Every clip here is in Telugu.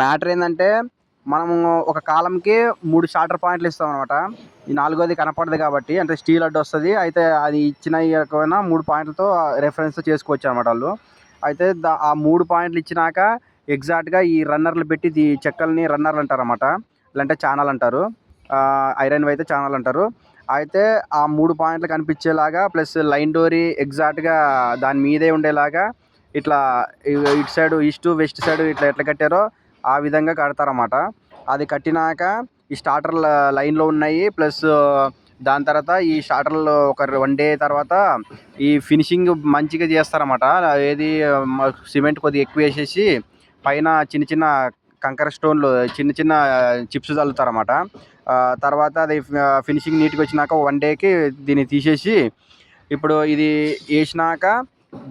మ్యాటర్ ఏంటంటే మనము ఒక కాలంకి 3 స్టార్టర్ పాయింట్లు ఇస్తామన్నమాట. ఈ నాలుగోది కనపడదు కాబట్టి, అంటే స్టీల్ అడ్డు వస్తుంది. అయితే అది ఇచ్చిన ఇవ్వకపోయినా 3 పాయింట్లతో రెఫరెన్స్ చేసుకోవచ్చు అనమాట వాళ్ళు. అయితే ఆ 3 పాయింట్లు ఇచ్చినాక ఎగ్జాక్ట్గా ఈ రన్నర్లు పెట్టి ఈ చెక్కల్ని రన్నర్లు అంటారు అన్నమాట, లేదంటే ఛానల్ అంటారు, ఐరన్ అయితే ఛానల్ అంటారు. అయితే ఆ 3 పాయింట్లు కనిపించేలాగా ప్లస్ లైన్ డోరీ ఎగ్జాక్ట్గా దాని మీదే ఉండేలాగా ఇట్లా ఇటు సైడ్ ఈస్ట్ వెస్ట్ సైడ్ ఇట్లా ఎట్లా కట్టారో ఆ విధంగా కడతారన్నమాట. అది కట్టినాక ఈ స్టార్టర్ లైన్లో ఉన్నాయి. ప్లస్ దాని తర్వాత ఈ స్టార్టర్లు ఒక 1 డే తర్వాత ఈ ఫినిషింగ్ మంచిగా చేస్తారన్నమాట. ఏది సిమెంట్ కొద్దిగా ఎక్కువ వేసేసి పైన చిన్న చిన్న కంకర స్టోన్లు చిన్న చిన్న చిప్స్ చల్లుతారన్నమాట. తర్వాత అది ఫినిషింగ్ నీట్గా వచ్చినాక 1 డేకి దీన్ని తీసేసి ఇప్పుడు ఇది వేసినాక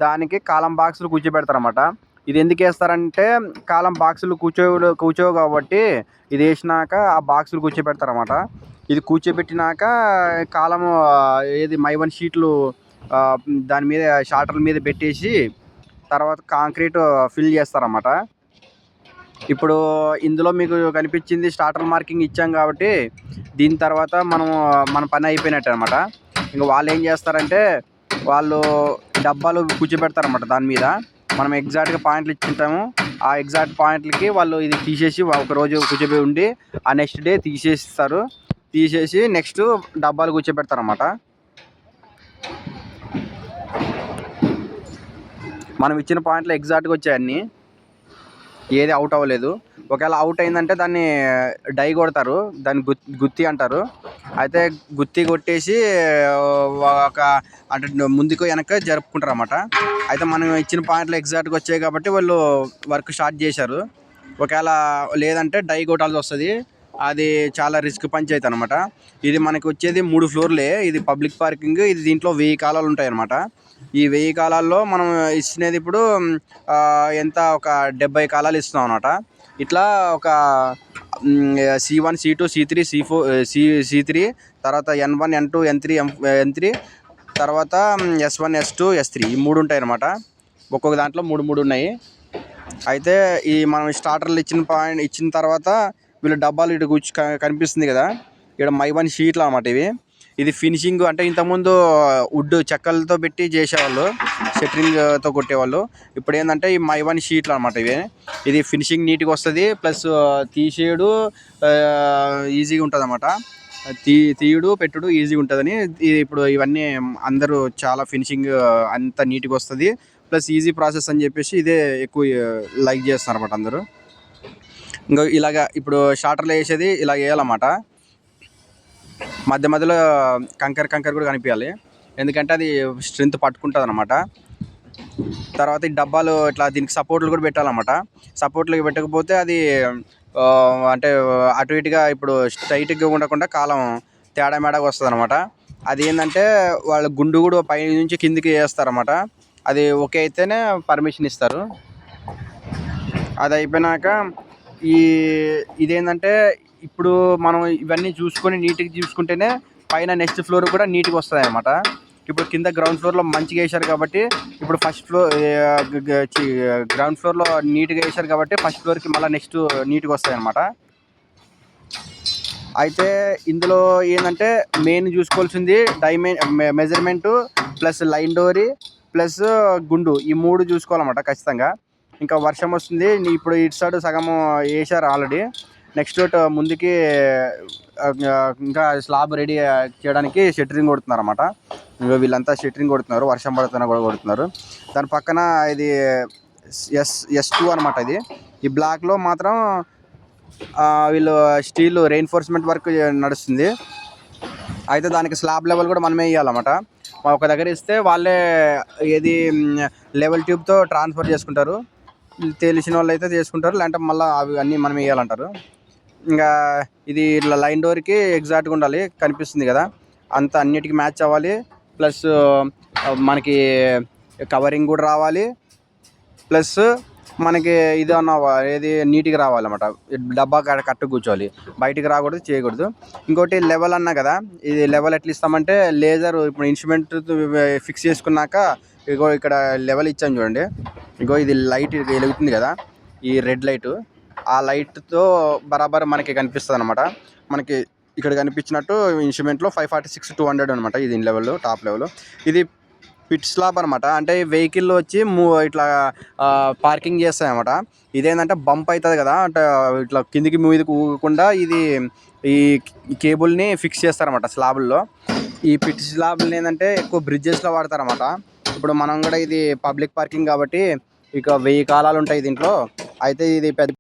దానికి కాలం బాక్సులు కూర్చోబెడతారన్నమాట. ఇది ఎందుకు వేస్తారంటే కాలం బాక్సులు కూర్చోవు కాబట్టి ఇది వేసినాక ఆ బాక్సులు కూర్చోబెడతారన్నమాట. ఇది కూర్చోబెట్టినాక కాలము ఏది మైవన్ షీట్లు దాని మీద షార్టర్ల మీద పెట్టేసి తర్వాత కాంక్రీట్ ఫిల్ చేస్తారన్నమాట. ఇప్పుడు ఇందులో మీకు కనిపించింది స్టార్టర్ మార్కింగ్ ఇచ్చాం కాబట్టి దీని తర్వాత మన పని అయిపోయినట్టు అనమాట. ఇంకా వాళ్ళు ఏం చేస్తారంటే వాళ్ళు డబ్బాలు కూర్చోబెడతారన్నమాట. దాని మీద మనం ఎగ్జాక్ట్గా పాయింట్లు ఇచ్చింటాము. ఆ ఎగ్జాక్ట్ పాయింట్లకి వాళ్ళు ఇది తీసేసి ఒకరోజు కూర్చోబెట్టి ఉండి ఆ నెక్స్ట్ డే తీసేసి నెక్స్ట్ డబ్బాలు కూర్చోబెడతారన్నమాట. మనం ఇచ్చిన పాయింట్లు ఎగ్జాక్ట్గా వచ్చాయన్నీ, ఏది అవుట్ అవ్వలేదు. ఒకవేళ అవుట్ అయిందంటే దాన్ని డై కొడతారు, దాన్ని గుత్తి అంటారు. అయితే గుత్తి కొట్టేసి అంటే ముందుకు వెనక జరుపుకుంటారు అన్నమాట. అయితే మనం ఇచ్చిన పాయింట్లు ఎగ్జాక్ట్గా వచ్చాయి కాబట్టి వాళ్ళు వర్క్ స్టార్ట్ చేశారు. ఒకవేళ లేదంటే డై కొట్టాల్సి వస్తుంది. అది చాలా రిస్క్ పంచాయతీ అనమాట. ఇది మనకి వచ్చేది 3 ఫ్లోర్లే. ఇది పబ్లిక్ పార్కింగ్. ఇది దీంట్లో 1000 కాలాలు ఉంటాయి అన్నమాట. ఈ 1000 కాలాల్లో మనం ఇచ్చినది ఇప్పుడు ఎంత ఒక 70 కాలాలు ఇస్తున్నాం అన్నమాట. ఇట్లా ఒక C1 C2 C3 C4 C3 తర్వాత N1 N2 N3 తర్వాత S1 S2 S3 ఈ 3 ఉంటాయి అన్నమాట. ఒక్కొక్క దాంట్లో 3 ఉన్నాయి. అయితే ఈ మనం స్టార్టర్లు ఇచ్చిన తర్వాత వీళ్ళు డబ్బాలు ఇటు కనిపిస్తుంది కదా, ఇక్కడ మైవన్ షీట్లు అన్నమాట ఇవి. ఇది ఫినిషింగ్ అంటే ఇంతకుముందు వుడ్ చెక్కలతో పెట్టి చేసేవాళ్ళు, షట్టరింగ్తో కొట్టేవాళ్ళు. ఇప్పుడు ఏంటంటే ఈ మైవన్ షీట్లు అన్నమాట ఇవి. ఇది ఫినిషింగ్ నీట్గా వస్తుంది. ప్లస్ తీసేయడు ఈజీగా ఉంటుంది అన్నమాట. తీయడు పెట్టుడు ఈజీగా ఉంటుందని ఇప్పుడు ఇవన్నీ అందరూ చాలా ఫినిషింగ్ అంత నీట్గా వస్తుంది. ప్లస్ ఈజీ ప్రాసెస్ అని చెప్పేసి ఇదే ఎక్కువ లైక్ చేస్తున్నారు అన్నమాట అందరూ. ఇంకా ఇలాగా ఇప్పుడు షార్టర్లు వేసేది ఇలా వేయాలన్నమాట. మధ్యలో కంకర కూడా కనిపించాలి, ఎందుకంటే అది స్ట్రెంత్ పట్టుకుంటుంది అన్నమాట. తర్వాత ఈ డబ్బాలు ఇట్లా దీనికి సపోర్ట్లు కూడా పెట్టాలన్నమాట. సపోర్ట్లు పెట్టకపోతే అది అంటే అటు ఇటుగా ఇప్పుడు స్ట్రైట్గా ఉండకుండా కాలం తేడామేడాగా వస్తుంది అనమాట. అది ఏంటంటే వాళ్ళ గుండు కూడా పై నుంచి కిందికి వేస్తారన్నమాట. అది ఓకే అయితేనే పర్మిషన్ ఇస్తారు. అది అయిపోయినాక ఇదేంటంటే ఇప్పుడు మనం ఇవన్నీ చూసుకొని నీట్గా చూసుకుంటేనే పైన నెక్స్ట్ ఫ్లోర్ కూడా నీట్గా వస్తుంది అనమాట. ఇప్పుడు కింద గ్రౌండ్ ఫ్లోర్లో మంచిగా వేసారు కాబట్టి ఇప్పుడు గ్రౌండ్ ఫ్లోర్లో నీట్గా వేసారు కాబట్టి ఫస్ట్ ఫ్లోర్కి మళ్ళీ నెక్స్ట్ నీట్గా వస్తాయి అనమాట. అయితే ఇందులో ఏంటంటే మెయిన్ చూసుకోవాల్సింది మెజర్మెంటు ప్లస్ లైన్ డోరీ ప్లస్ గుండు, ఈ 3 చూసుకోవాలన్నమాట ఖచ్చితంగా. ఇంకా వర్షం వస్తుంది. ఇప్పుడు ఇటు సైడ్ సగం వేసారు ఆల్రెడీ. నెక్స్ట్ ముందుకి ఇంకా స్లాబ్ రెడీ చేయడానికి షట్టరింగ్ కొడుతున్నారు అన్నమాట. వీళ్ళంతా షట్టరింగ్ కొడుతున్నారు, వర్షం పడుతున్నా కూడా కొడుతున్నారు. దాని పక్కన ఇది S2 అనమాట. ఇది ఈ బ్లాక్లో మాత్రం వీళ్ళు స్టీల్ రెయిన్ఫోర్స్మెంట్ వర్క్ నడుస్తుంది. అయితే దానికి స్లాబ్ లెవెల్ కూడా మనమే వేయాలన్నమాట. ఒక దగ్గర ఇస్తే వాళ్ళే ఏది లెవెల్ ట్యూబ్తో ట్రాన్స్ఫర్ చేసుకుంటారు. తెలిసిన వాళ్ళు అయితే చేసుకుంటారు, లేదంటే మళ్ళీ అవి అన్నీ మనం వేయాలంటారు. ఇంకా ఇది ఇట్లా లైన్ డోర్కి ఎగ్జాక్ట్గా ఉండాలి, కనిపిస్తుంది కదా, అంత అన్నిటికీ మ్యాచ్ అవ్వాలి. ప్లస్ మనకి కవరింగ్ కూడా రావాలి. ప్లస్ మనకి ఇది ఏది నీట్గా రావాలన్నమాట. డబ్బా కట్టు కూర్చోవాలి, బయటికి రాకూడదు, చేయకూడదు. ఇంకోటి లెవెల్ అన్నా కదా, ఇది లెవెల్ ఎట్లా ఇస్తామంటే లేజర్ ఇప్పుడు ఇన్స్ట్రుమెంట్ ఫిక్స్ చేసుకున్నాక ఇక్కడ లెవెల్ ఇచ్చాను చూడండి. ఇది లైట్ వెలుగుతుంది కదా, ఈ రెడ్ లైటు, ఆ లైట్తో బరాబర్ మనకి కనిపిస్తుంది అనమాట. మనకి ఇక్కడ కనిపించినట్టు ఇన్స్ట్రుమెంట్లో 546/200 అనమాట. ఇది లెవెల్, టాప్ లెవెల్. ఇది పిట్ స్లాబ్ అనమాట. అంటే వెహికల్ వచ్చి ఇట్లా పార్కింగ్ చేస్తాయి అనమాట. ఇదేంటంటే బంప్ అవుతుంది కదా, అంటే ఇట్లా కిందికి మీదకి ఊగకుండా ఇది ఈ కేబుల్ని ఫిక్స్ చేస్తారన్నమాట స్లాబుల్లో. ఈ పిట్ స్లాబ్లు ఏంటంటే ఎక్కువ బ్రిడ్జెస్లో వాడతారన్నమాట. ఇప్పుడు మనం కూడా ఇది పబ్లిక్ పార్కింగ్ కాబట్టి ఇక 1000 కాలాలు ఉంటాయి దీంట్లో. అయితే ఇది పెద్ద